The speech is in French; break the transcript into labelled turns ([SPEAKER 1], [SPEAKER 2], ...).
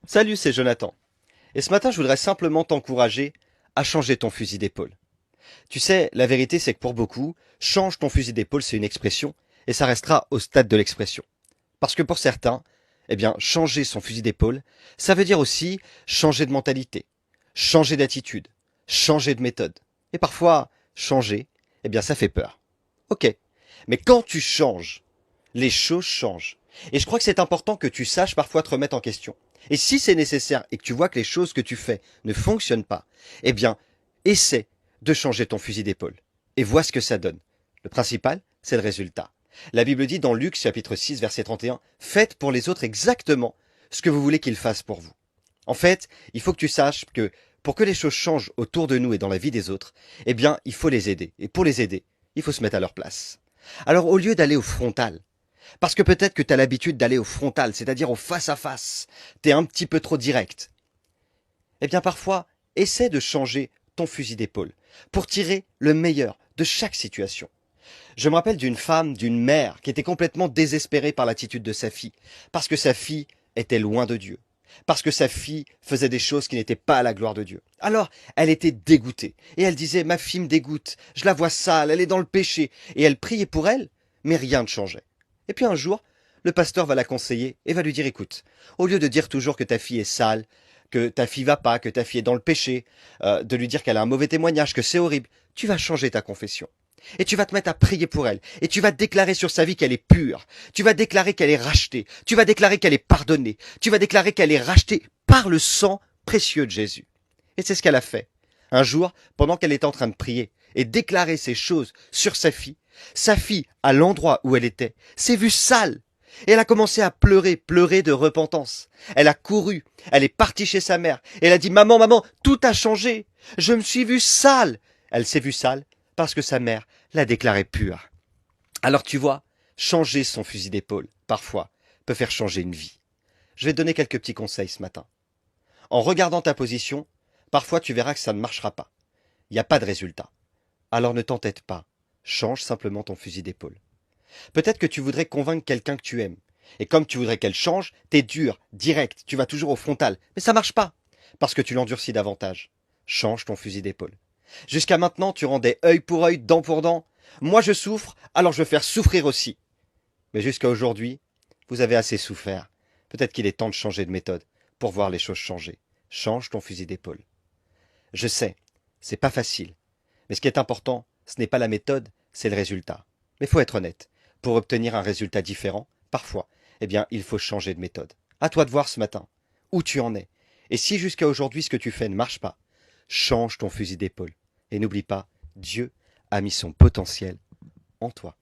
[SPEAKER 1] Salut, c'est Jonathan. Et ce matin, je voudrais simplement t'encourager à changer ton fusil d'épaule. Tu sais, la vérité, c'est que pour beaucoup, change ton fusil d'épaule, c'est une expression, et ça restera au stade de l'expression. Parce que pour certains, eh bien, changer son fusil d'épaule, ça veut dire aussi changer de mentalité, changer d'attitude, changer de méthode. Et parfois, changer, eh bien, ça fait peur. Ok. Mais quand tu changes, les choses changent. Et je crois que c'est important que tu saches parfois te remettre en question. Et si c'est nécessaire et que tu vois que les choses que tu fais ne fonctionnent pas, eh bien, essaie de changer ton fusil d'épaule et vois ce que ça donne. Le principal, c'est le résultat. La Bible dit dans Luc chapitre 6 verset 31, faites pour les autres exactement ce que vous voulez qu'ils fassent pour vous. En fait, il faut que tu saches que pour que les choses changent autour de nous et dans la vie des autres, eh bien, il faut les aider. Et pour les aider, il faut se mettre à leur place. Alors, au lieu d'aller au frontal, parce que peut-être que tu as l'habitude d'aller au frontal, c'est-à-dire au face-à-face. Tu es un petit peu trop direct. Eh bien parfois, essaie de changer ton fusil d'épaule pour tirer le meilleur de chaque situation. Je me rappelle d'une femme, d'une mère, qui était complètement désespérée par l'attitude de sa fille, parce que sa fille était loin de Dieu, parce que sa fille faisait des choses qui n'étaient pas à la gloire de Dieu. Alors, elle était dégoûtée, et elle disait, ma fille me dégoûte, je la vois sale, elle est dans le péché, et elle priait pour elle, mais rien ne changeait. Et puis un jour, le pasteur va la conseiller et va lui dire, écoute, au lieu de dire toujours que ta fille est sale, que ta fille va pas, que ta fille est dans le péché, de lui dire qu'elle a un mauvais témoignage, que c'est horrible, tu vas changer ta confession. Et tu vas te mettre à prier pour elle. Et tu vas déclarer sur sa vie qu'elle est pure. Tu vas déclarer qu'elle est rachetée. Tu vas déclarer qu'elle est pardonnée. Tu vas déclarer qu'elle est rachetée par le sang précieux de Jésus. Et c'est ce qu'elle a fait. Un jour, pendant qu'elle était en train de prier et déclarer ces choses sur sa fille, à l'endroit où elle était, s'est vue sale. Et elle a commencé à pleurer, pleurer de repentance. Elle a couru, elle est partie chez sa mère. Et elle a dit, maman, maman, tout a changé. Je me suis vue sale. Elle s'est vue sale parce que sa mère l'a déclarée pure. Alors tu vois, changer son fusil d'épaule, parfois, peut faire changer une vie. Je vais te donner quelques petits conseils ce matin. En regardant ta position, parfois tu verras que ça ne marchera pas. Il n'y a pas de résultat. Alors ne t'entête pas. Change simplement ton fusil d'épaule. Peut-être que tu voudrais convaincre quelqu'un que tu aimes. Et comme tu voudrais qu'elle change, t'es dur, direct, tu vas toujours au frontal. Mais ça marche pas. Parce que tu l'endurcis davantage. Change ton fusil d'épaule. Jusqu'à maintenant, tu rendais œil pour œil, dent pour dent. Moi je souffre, alors je veux faire souffrir aussi. Mais jusqu'à aujourd'hui, vous avez assez souffert. Peut-être qu'il est temps de changer de méthode pour voir les choses changer. Change ton fusil d'épaule. Je sais, c'est pas facile. Mais ce qui est important, ce n'est pas la méthode, c'est le résultat. Mais il faut être honnête. Pour obtenir un résultat différent, parfois, eh bien, il faut changer de méthode. À toi de voir ce matin où tu en es. Et si jusqu'à aujourd'hui ce que tu fais ne marche pas, change ton fusil d'épaule. Et n'oublie pas, Dieu a mis son potentiel en toi.